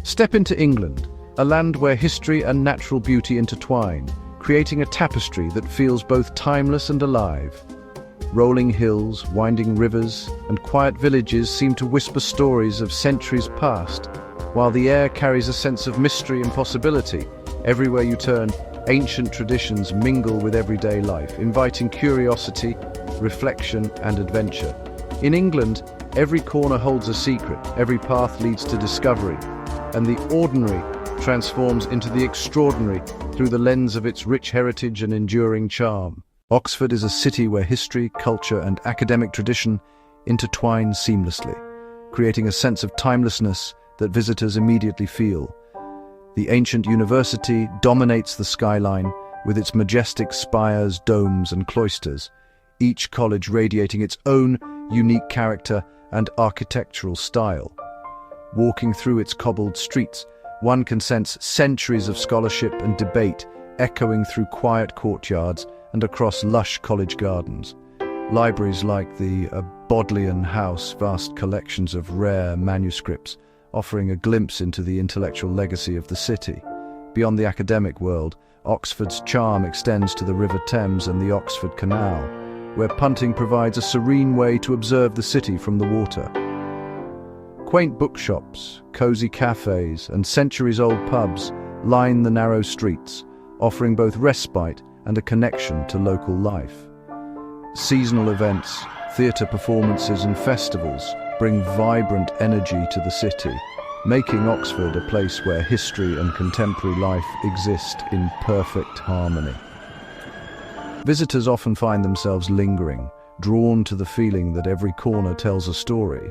Step into England, a land where history and natural beauty intertwine, creating a tapestry that feels both timeless and alive. Rolling hills, winding rivers, and quiet villages seem to whisper stories of centuries past, while the air carries a sense of mystery and possibility. Everywhere you turn, ancient traditions mingle with everyday life, inviting curiosity, reflection, and adventure. In England, every corner holds a secret, every path leads to discovery, and the ordinary transforms into the extraordinary through the lens of its rich heritage and enduring charm. Oxford is a city where history, culture, and academic tradition intertwine seamlessly, creating a sense of timelessness that visitors immediately feel. The ancient university dominates the skyline with its majestic spires, domes, and cloisters, each college radiating its own unique character and architectural style. Walking through its cobbled streets, one can sense centuries of scholarship and debate echoing through quiet courtyards and across lush college gardens. Libraries like the Bodleian House, vast collections of rare manuscripts, offering a glimpse into the intellectual legacy of the city. Beyond the academic world, Oxford's charm extends to the River Thames and the Oxford Canal, where punting provides a serene way to observe the city from the water. Quaint bookshops, cozy cafes, and centuries-old pubs line the narrow streets, offering both respite and a connection to local life. Seasonal events, theatre performances, and festivals bring vibrant energy to the city, making Oxford a place where history and contemporary life exist in perfect harmony. Visitors often find themselves lingering, drawn to the feeling that every corner tells a story,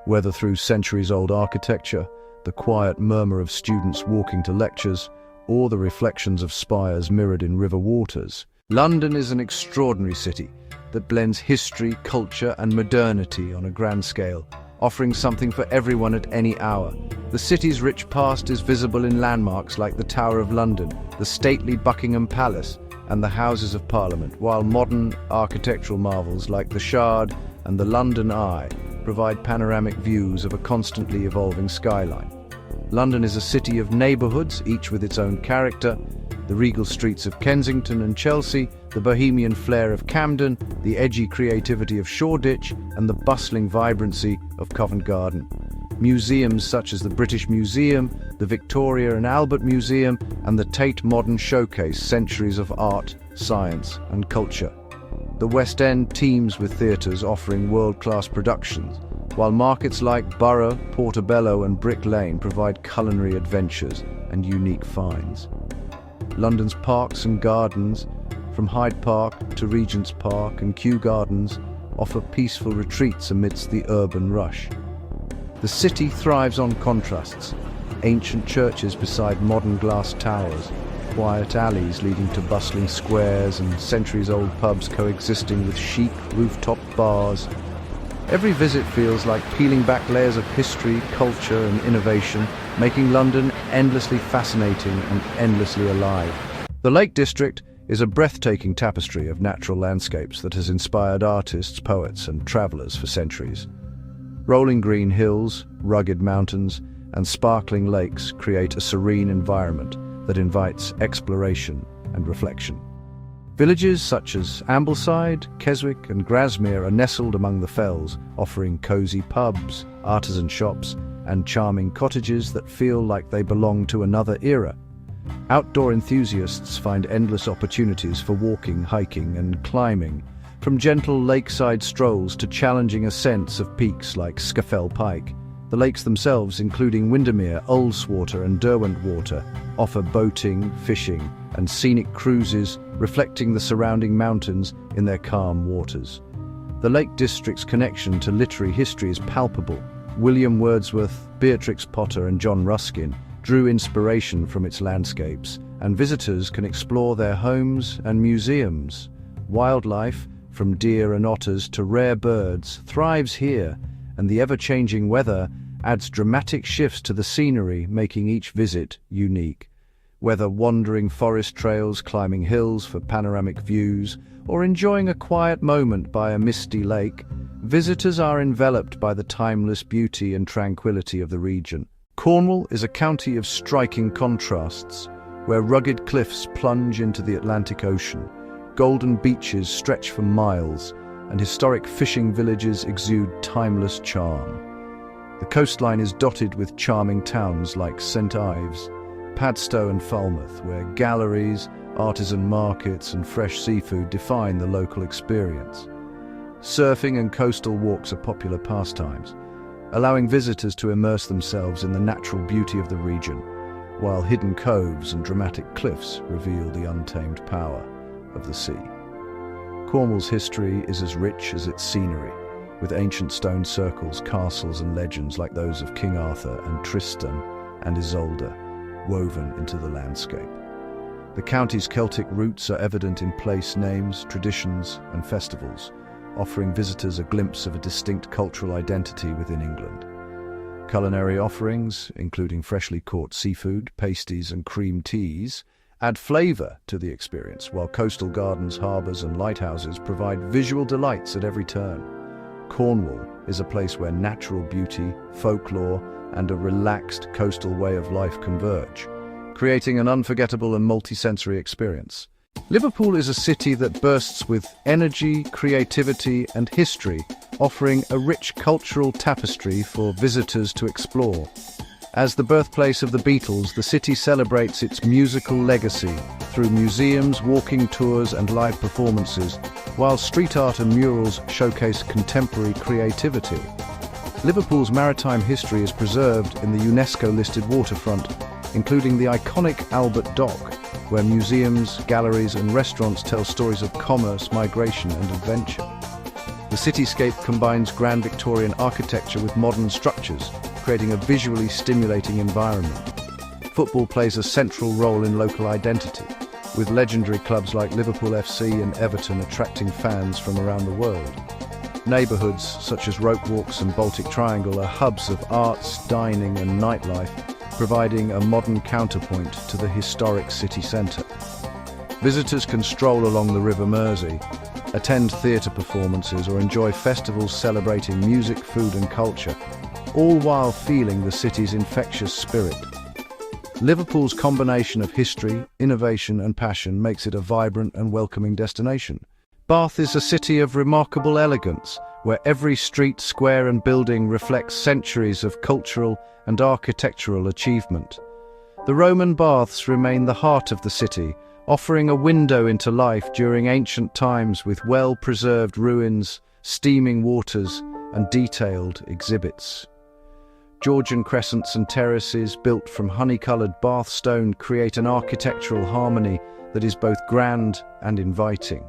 whether through centuries-old architecture, the quiet murmur of students walking to lectures, or the reflections of spires mirrored in river waters. London is an extraordinary city that blends history, culture, and modernity on a grand scale, offering something for everyone at any hour. The city's rich past is visible in landmarks like the Tower of London, the stately Buckingham Palace, and the Houses of Parliament, while modern architectural marvels like the Shard and the London Eye provide panoramic views of a constantly evolving skyline. London is a city of neighbourhoods, each with its own character. The regal streets of Kensington and Chelsea, the bohemian flair of Camden, the edgy creativity of Shoreditch, and the bustling vibrancy of Covent Garden. Museums such as the British Museum, the Victoria and Albert Museum, and the Tate Modern showcase centuries of art, science, and culture. The West End teems with theatres offering world-class productions, while markets like Borough, Portobello, and Brick Lane provide culinary adventures and unique finds. London's parks and gardens, from Hyde Park to Regent's Park and Kew Gardens, offer peaceful retreats amidst the urban rush. The city thrives on contrasts: ancient churches beside modern glass towers, quiet alleys leading to bustling squares, and centuries-old pubs coexisting with chic rooftop bars. Every visit feels like peeling back layers of history, culture, and innovation, making London endlessly fascinating and endlessly alive. The Lake District is a breathtaking tapestry of natural landscapes that has inspired artists, poets, and travelers for centuries. Rolling green hills, rugged mountains, and sparkling lakes create a serene environment that invites exploration and reflection. Villages such as Ambleside, Keswick, and Grasmere are nestled among the fells, offering cozy pubs, artisan shops, and charming cottages that feel like they belong to another era. Outdoor enthusiasts find endless opportunities for walking, hiking, and climbing, from gentle lakeside strolls to challenging ascents of peaks like Scafell Pike. The lakes themselves, including Windermere, Ullswater, and Derwentwater, offer boating, fishing, and scenic cruises, reflecting the surrounding mountains in their calm waters. The Lake District's connection to literary history is palpable. William Wordsworth, Beatrix Potter, and John Ruskin drew inspiration from its landscapes, and visitors can explore their homes and museums. Wildlife, from deer and otters to rare birds, thrives here, and the ever-changing weather adds dramatic shifts to the scenery, making each visit unique. Whether wandering forest trails, climbing hills for panoramic views, or enjoying a quiet moment by a misty lake, visitors are enveloped by the timeless beauty and tranquility of the region. Cornwall is a county of striking contrasts, where rugged cliffs plunge into the Atlantic Ocean, golden beaches stretch for miles, and historic fishing villages exude timeless charm. The coastline is dotted with charming towns like St Ives, Padstow and Falmouth, where galleries, artisan markets and fresh seafood define the local experience. Surfing and coastal walks are popular pastimes, allowing visitors to immerse themselves in the natural beauty of the region, while hidden coves and dramatic cliffs reveal the untamed power of the sea. Cornwall's history is as rich as its scenery, with ancient stone circles, castles and legends like those of King Arthur and Tristan and Isolde woven into the landscape. The county's Celtic roots are evident in place names, traditions and festivals, offering visitors a glimpse of a distinct cultural identity within England. Culinary offerings, including freshly caught seafood, pasties and cream teas, add flavour to the experience, while coastal gardens, harbours and lighthouses provide visual delights at every turn. Cornwall is a place where natural beauty, folklore and a relaxed coastal way of life converge, creating an unforgettable and multi-sensory experience. Liverpool is a city that bursts with energy, creativity and history, offering a rich cultural tapestry for visitors to explore. As the birthplace of the Beatles, the city celebrates its musical legacy through museums, walking tours and live performances, while street art and murals showcase contemporary creativity. Liverpool's maritime history is preserved in the UNESCO-listed waterfront, including the iconic Albert Dock, where museums, galleries and restaurants tell stories of commerce, migration and adventure. The cityscape combines grand Victorian architecture with modern structures, creating a visually stimulating environment. Football plays a central role in local identity, with legendary clubs like Liverpool FC and Everton attracting fans from around the world. Neighbourhoods such as Rope Walks and Baltic Triangle are hubs of arts, dining and nightlife, providing a modern counterpoint to the historic city centre. Visitors can stroll along the River Mersey, attend theatre performances or enjoy festivals celebrating music, food and culture, all while feeling the city's infectious spirit. Liverpool's combination of history, innovation and passion makes it a vibrant and welcoming destination. Bath is a city of remarkable elegance, where every street, square and building reflects centuries of cultural and architectural achievement. The Roman baths remain the heart of the city, offering a window into life during ancient times with well-preserved ruins, steaming waters and detailed exhibits. Georgian crescents and terraces built from honey-coloured Bath stone create an architectural harmony that is both grand and inviting.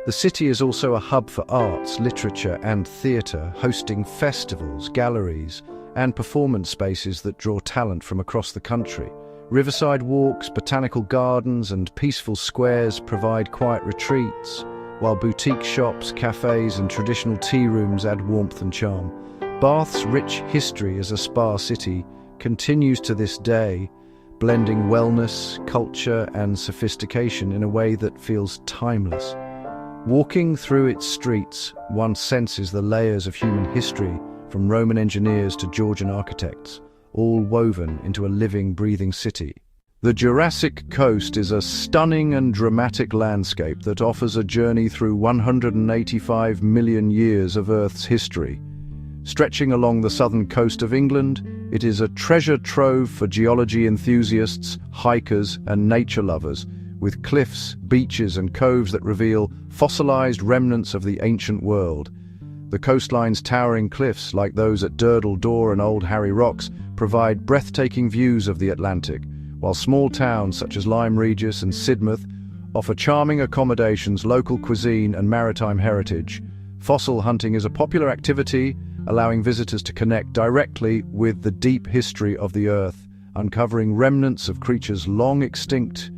The city is also a hub for arts, literature and theatre, hosting festivals, galleries and performance spaces that draw talent from across the country. Riverside walks, botanical gardens and peaceful squares provide quiet retreats, while boutique shops, cafes and traditional tea rooms add warmth and charm. Bath's rich history as a spa city continues to this day, blending wellness, culture and sophistication in a way that feels timeless. Walking through its streets, one senses the layers of human history, from Roman engineers to Georgian architects, all woven into a living, breathing city. The Jurassic Coast is a stunning and dramatic landscape that offers a journey through 185 million years of Earth's history. Stretching along the southern coast of England, it is a treasure trove for geology enthusiasts, hikers and nature lovers, with cliffs, beaches and coves that reveal fossilized remnants of the ancient world. The coastline's towering cliffs, like those at Durdle Door and Old Harry Rocks, provide breathtaking views of the Atlantic, while small towns such as Lyme Regis and Sidmouth offer charming accommodations, local cuisine and maritime heritage. Fossil hunting is a popular activity, allowing visitors to connect directly with the deep history of the Earth, uncovering remnants of creatures long extinct.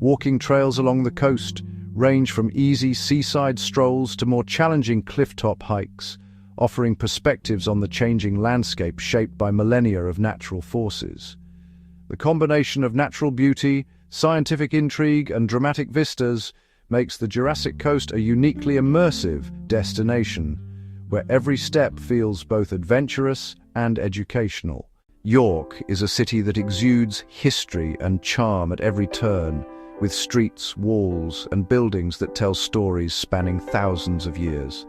Walking trails along the coast range from easy seaside strolls to more challenging clifftop hikes, offering perspectives on the changing landscape shaped by millennia of natural forces. The combination of natural beauty, scientific intrigue, and dramatic vistas makes the Jurassic Coast a uniquely immersive destination, where every step feels both adventurous and educational. York is a city that exudes history and charm at every turn, with streets, walls, and buildings that tell stories spanning thousands of years.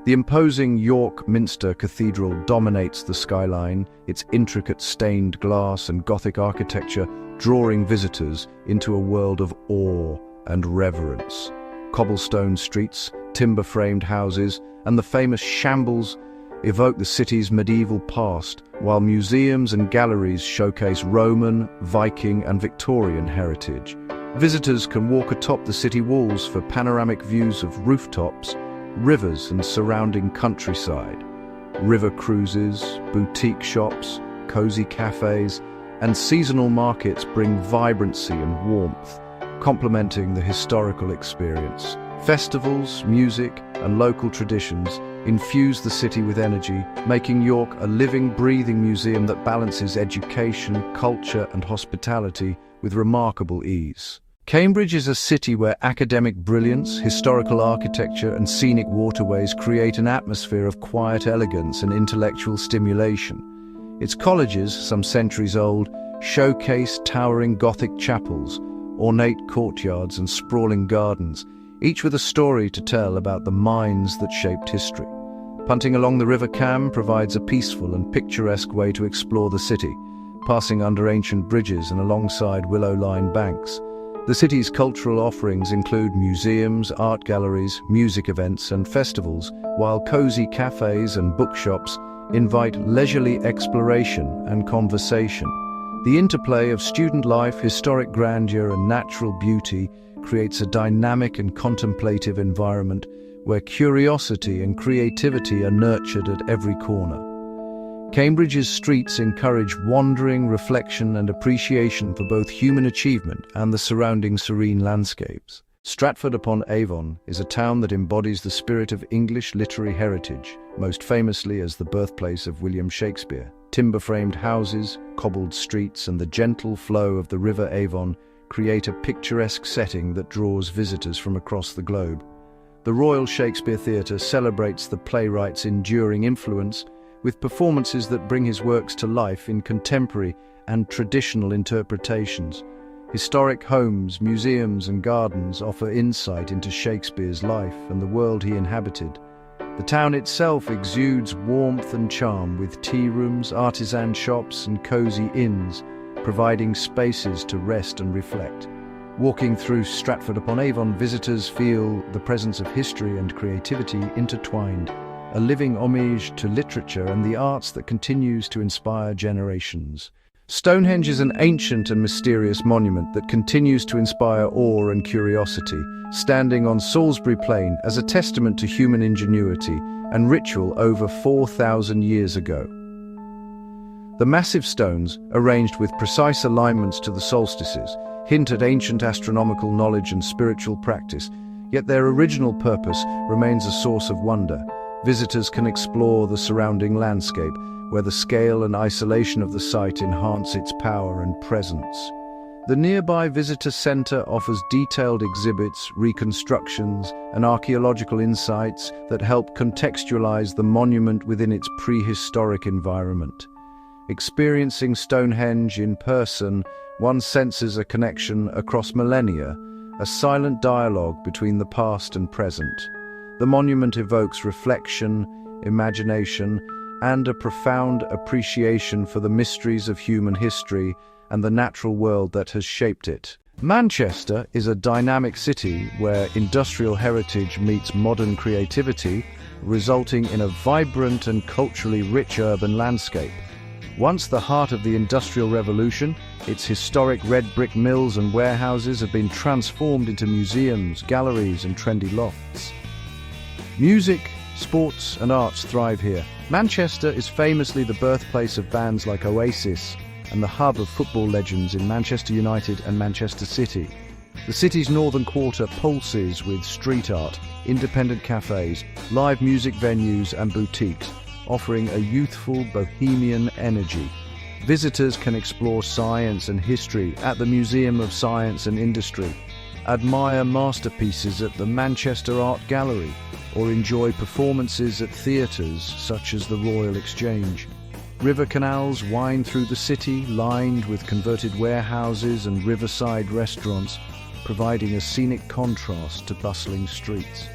The imposing York Minster Cathedral dominates the skyline, its intricate stained glass and Gothic architecture drawing visitors into a world of awe and reverence. Cobblestone streets, timber-framed houses, and the famous shambles evoke the city's medieval past, while museums and galleries showcase Roman, Viking, and Victorian heritage. Visitors can walk atop the city walls for panoramic views of rooftops, rivers, and surrounding countryside. River cruises, boutique shops, cozy cafes, and seasonal markets bring vibrancy and warmth, complementing the historical experience. Festivals, music, and local traditions infuse the city with energy, making York a living, breathing museum that balances education, culture, and hospitality with remarkable ease. Cambridge is a city where academic brilliance, historical architecture, and scenic waterways create an atmosphere of quiet elegance and intellectual stimulation. Its colleges, some centuries old, showcase towering Gothic chapels, ornate courtyards, and sprawling gardens, each with a story to tell about the minds that shaped history. Punting along the River Cam provides a peaceful and picturesque way to explore the city, passing under ancient bridges and alongside willow-lined banks. The city's cultural offerings include museums, art galleries, music events, and festivals, while cozy cafes and bookshops invite leisurely exploration and conversation. The interplay of student life, historic grandeur, and natural beauty creates a dynamic and contemplative environment where curiosity and creativity are nurtured at every corner. Cambridge's streets encourage wandering, reflection, and appreciation for both human achievement and the surrounding serene landscapes. Stratford-upon-Avon is a town that embodies the spirit of English literary heritage, most famously as the birthplace of William Shakespeare. Timber-framed houses, cobbled streets, and the gentle flow of the River Avon create a picturesque setting that draws visitors from across the globe. The Royal Shakespeare Theatre celebrates the playwright's enduring influence with performances that bring his works to life in contemporary and traditional interpretations. Historic homes, museums, and gardens offer insight into Shakespeare's life and the world he inhabited. The town itself exudes warmth and charm with tea rooms, artisan shops, and cozy inns, providing spaces to rest and reflect. Walking through Stratford-upon-Avon, visitors feel the presence of history and creativity intertwined, a living homage to literature and the arts that continues to inspire generations. Stonehenge is an ancient and mysterious monument that continues to inspire awe and curiosity, standing on Salisbury Plain as a testament to human ingenuity and ritual over 4,000 years ago. The massive stones, arranged with precise alignments to the solstices, hint at ancient astronomical knowledge and spiritual practice, yet their original purpose remains a source of wonder. Visitors can explore the surrounding landscape, where the scale and isolation of the site enhance its power and presence. The nearby visitor center offers detailed exhibits, reconstructions, and archaeological insights that help contextualize the monument within its prehistoric environment. Experiencing Stonehenge in person, one senses a connection across millennia, a silent dialogue between the past and present. The monument evokes reflection, imagination, and a profound appreciation for the mysteries of human history and the natural world that has shaped it. Manchester is a dynamic city where industrial heritage meets modern creativity, resulting in a vibrant and culturally rich urban landscape. Once the heart of the Industrial Revolution, its historic red brick mills and warehouses have been transformed into museums, galleries, and trendy lofts. Music, sports, and arts thrive here. Manchester is famously the birthplace of bands like Oasis and the hub of football legends in Manchester United and Manchester City. The city's northern quarter pulses with street art, independent cafes, live music venues, and boutiques, offering a youthful, bohemian energy. Visitors can explore science and history at the Museum of Science and Industry, admire masterpieces at the Manchester Art Gallery, or enjoy performances at theatres such as the Royal Exchange. River canals wind through the city, lined with converted warehouses and riverside restaurants, providing a scenic contrast to bustling streets.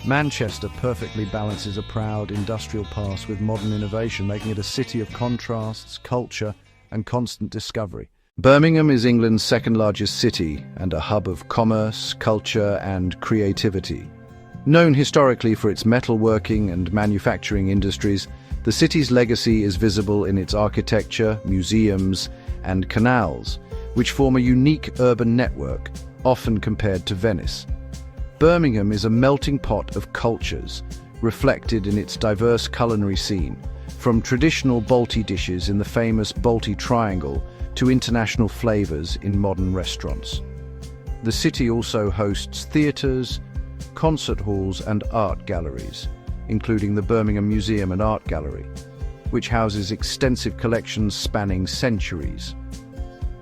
Manchester perfectly balances a proud industrial past with modern innovation, making it a city of contrasts, culture, and constant discovery. Birmingham is England's second-largest city and a hub of commerce, culture, and creativity. Known historically for its metalworking and manufacturing industries, the city's legacy is visible in its architecture, museums, and canals, which form a unique urban network, often compared to Venice. Birmingham is a melting pot of cultures, reflected in its diverse culinary scene, from traditional Balti dishes in the famous Balti Triangle to international flavors in modern restaurants. The city also hosts theaters, concert halls, and art galleries, including the Birmingham Museum and Art Gallery, which houses extensive collections spanning centuries.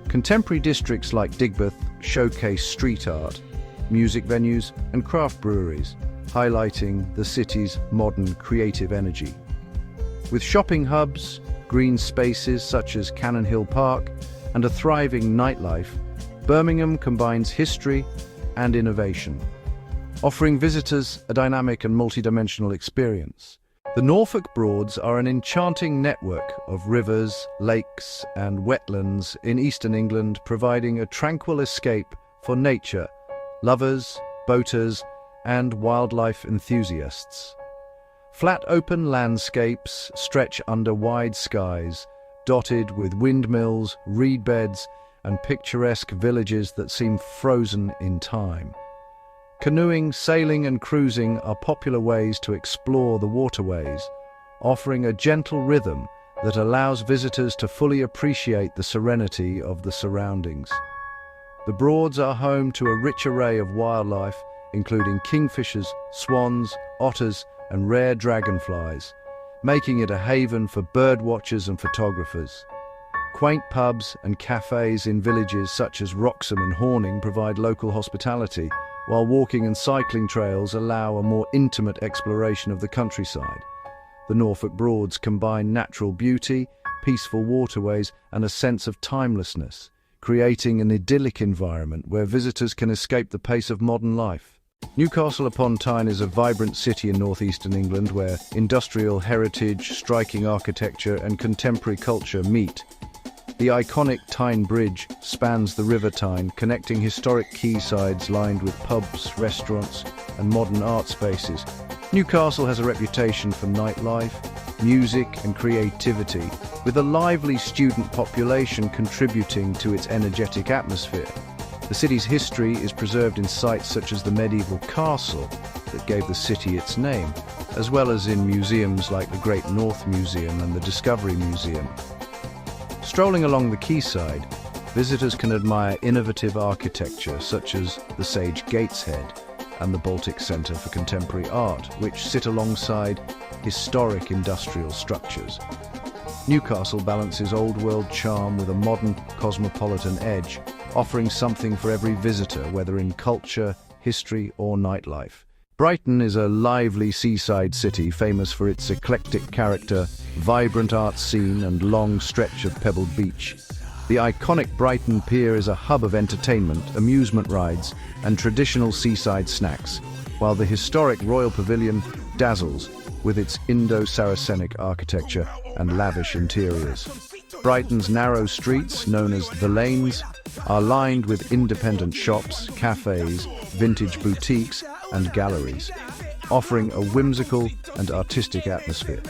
Contemporary districts like Digbeth showcase street art, music venues, and craft breweries, highlighting the city's modern creative energy. With shopping hubs, green spaces such as Cannon Hill Park, and a thriving nightlife, Birmingham combines history and innovation, offering visitors a dynamic and multidimensional experience. The Norfolk Broads are an enchanting network of rivers, lakes, and wetlands in eastern England, providing a tranquil escape for nature lovers, boaters, and wildlife enthusiasts. Flat open landscapes stretch under wide skies, dotted with windmills, reed beds, and picturesque villages that seem frozen in time. Canoeing, sailing, and cruising are popular ways to explore the waterways, offering a gentle rhythm that allows visitors to fully appreciate the serenity of the surroundings. The Broads are home to a rich array of wildlife, including kingfishers, swans, otters, and rare dragonflies, making it a haven for bird watchers and photographers. Quaint pubs and cafes in villages such as Wroxham and Horning provide local hospitality, while walking and cycling trails allow a more intimate exploration of the countryside. The Norfolk Broads combine natural beauty, peaceful waterways, and a sense of timelessness, creating an idyllic environment where visitors can escape the pace of modern life. Newcastle upon Tyne is a vibrant city in northeastern England where industrial heritage, striking architecture, and contemporary culture meet. The iconic Tyne Bridge spans the River Tyne, connecting historic quaysides lined with pubs, restaurants, and modern art spaces. Newcastle has a reputation for nightlife, music, and creativity, with a lively student population contributing to its energetic atmosphere. The city's history is preserved in sites such as the medieval castle that gave the city its name, as well as in museums like the Great North Museum and the Discovery Museum. Strolling along the quayside, visitors can admire innovative architecture such as the Sage Gateshead and the Baltic Centre for Contemporary Art, which sit alongside historic industrial structures. Newcastle balances old-world charm with a modern cosmopolitan edge, offering something for every visitor, whether in culture, history, or nightlife. Brighton is a lively seaside city famous for its eclectic character, vibrant art scene, and long stretch of pebbled beach. The iconic Brighton Pier is a hub of entertainment, amusement rides, and traditional seaside snacks, while the historic Royal Pavilion dazzles with its Indo-Saracenic architecture and lavish interiors. Brighton's narrow streets, known as the Lanes, are lined with independent shops, cafes, vintage boutiques, and galleries, offering a whimsical and artistic atmosphere.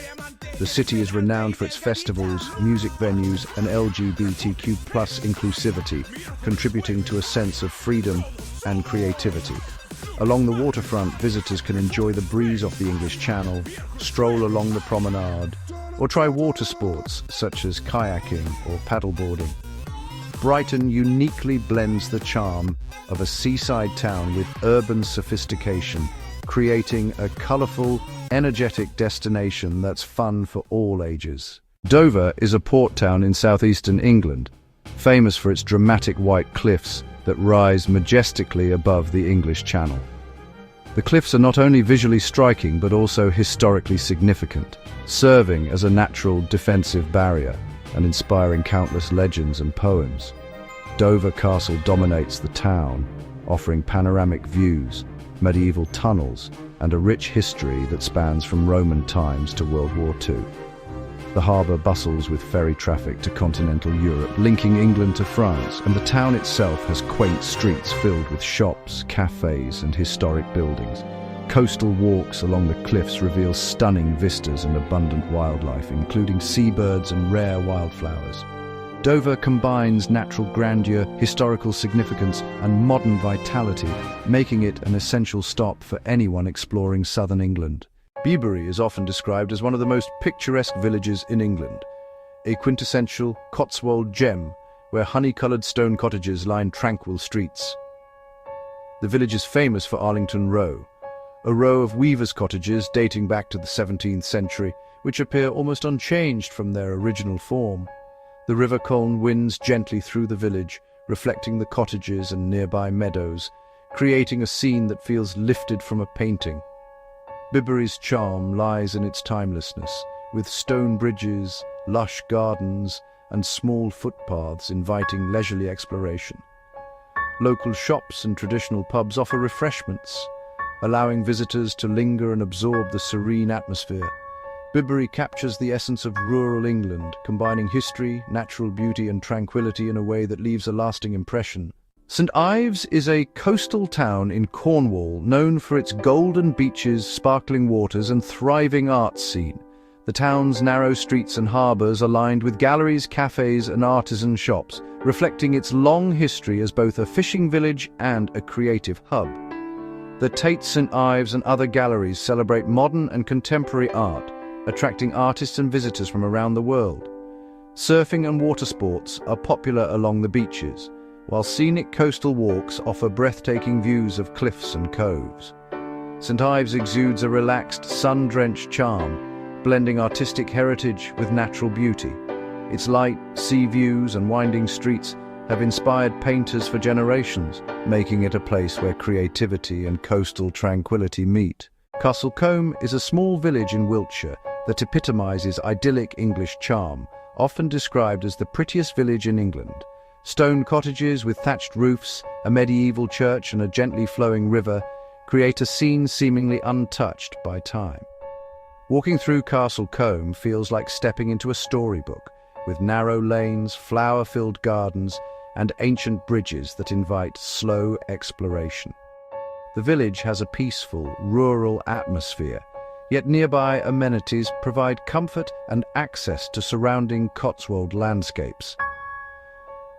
The city is renowned for its festivals, music venues, and LGBTQ+ inclusivity, contributing to a sense of freedom and creativity. Along the waterfront, visitors can enjoy the breeze off the English Channel, stroll along the promenade, or try water sports such as kayaking or paddleboarding. Brighton uniquely blends the charm of a seaside town with urban sophistication, creating a colourful, energetic destination that's fun for all ages. Dover is a port town in southeastern England, famous for its dramatic white cliffs that rise majestically above the English Channel. The cliffs are not only visually striking but also historically significant, serving as a natural defensive barrier and inspiring countless legends and poems. Dover Castle dominates the town, offering panoramic views, medieval tunnels, and a rich history that spans from Roman times to World War II. The harbour bustles with ferry traffic to continental Europe, linking England to France, and the town itself has quaint streets filled with shops, cafes, and historic buildings. Coastal walks along the cliffs reveal stunning vistas and abundant wildlife, including seabirds and rare wildflowers. Dover combines natural grandeur, historical significance, and modern vitality, making it an essential stop for anyone exploring southern England. Beebury is often described as one of the most picturesque villages in England, a quintessential Cotswold gem where honey-coloured stone cottages line tranquil streets. The village is famous for Arlington Row, a row of weavers' cottages dating back to the 17th century, which appear almost unchanged from their original form. The River Colne winds gently through the village, reflecting the cottages and nearby meadows, creating a scene that feels lifted from a painting. Bibury's charm lies in its timelessness, with stone bridges, lush gardens, and small footpaths inviting leisurely exploration. Local shops and traditional pubs offer refreshments, allowing visitors to linger and absorb the serene atmosphere. Bibury captures the essence of rural England, combining history, natural beauty, and tranquility in a way that leaves a lasting impression. St Ives is a coastal town in Cornwall known for its golden beaches, sparkling waters, and thriving arts scene. The town's narrow streets and harbours are lined with galleries, cafes, and artisan shops, reflecting its long history as both a fishing village and a creative hub. The Tate St Ives and other galleries celebrate modern and contemporary art, attracting artists and visitors from around the world. Surfing and water sports are popular along the beaches, while scenic coastal walks offer breathtaking views of cliffs and coves. St Ives exudes a relaxed, sun-drenched charm, blending artistic heritage with natural beauty. Its light, sea views, and winding streets have inspired painters for generations, making it a place where creativity and coastal tranquility meet. Castle Combe is a small village in Wiltshire that epitomizes idyllic English charm, often described as the prettiest village in England. Stone cottages with thatched roofs, a medieval church, and a gently flowing river create a scene seemingly untouched by time. Walking through Castle Combe feels like stepping into a storybook, with narrow lanes, flower-filled gardens, and ancient bridges that invite slow exploration. The village has a peaceful, rural atmosphere, yet nearby amenities provide comfort and access to surrounding Cotswold landscapes.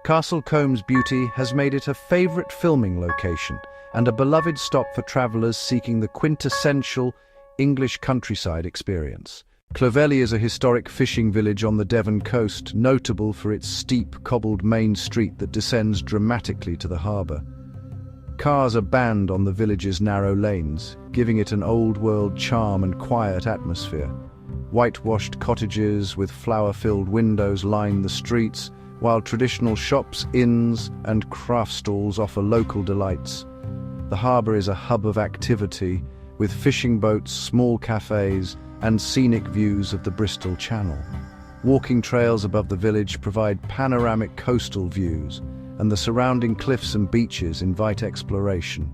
Castle Combe's beauty has made it a favourite filming location and a beloved stop for travellers seeking the quintessential English countryside experience. Clovelly is a historic fishing village on the Devon coast, notable for its steep, cobbled main street that descends dramatically to the harbour. Cars are banned on the village's narrow lanes, giving it an old-world charm and quiet atmosphere. Whitewashed cottages with flower-filled windows line the streets, while traditional shops, inns, and craft stalls offer local delights. The harbour is a hub of activity, with fishing boats, small cafes, and scenic views of the Bristol Channel. Walking trails above the village provide panoramic coastal views, and the surrounding cliffs and beaches invite exploration.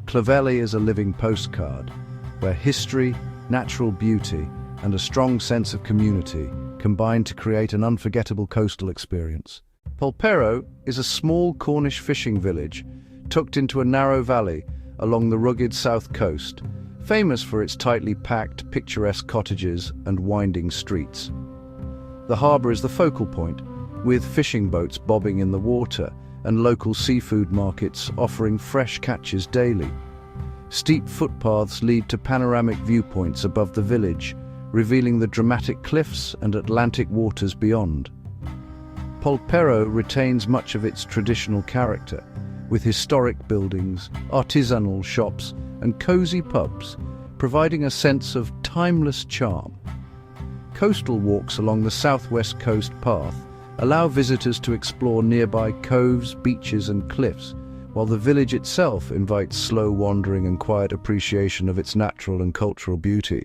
Clovelly is a living postcard, where history, natural beauty, and a strong sense of community combine to create an unforgettable coastal experience. Polperro is a small Cornish fishing village tucked into a narrow valley along the rugged south coast, famous for its tightly packed, picturesque cottages and winding streets. The harbour is the focal point, with fishing boats bobbing in the water and local seafood markets offering fresh catches daily. Steep footpaths lead to panoramic viewpoints above the village, revealing the dramatic cliffs and Atlantic waters beyond. Polperro retains much of its traditional character, with historic buildings, artisanal shops, and cozy pubs, providing a sense of timeless charm. Coastal walks along the southwest coast path allow visitors to explore nearby coves, beaches, and cliffs, while the village itself invites slow wandering and quiet appreciation of its natural and cultural beauty.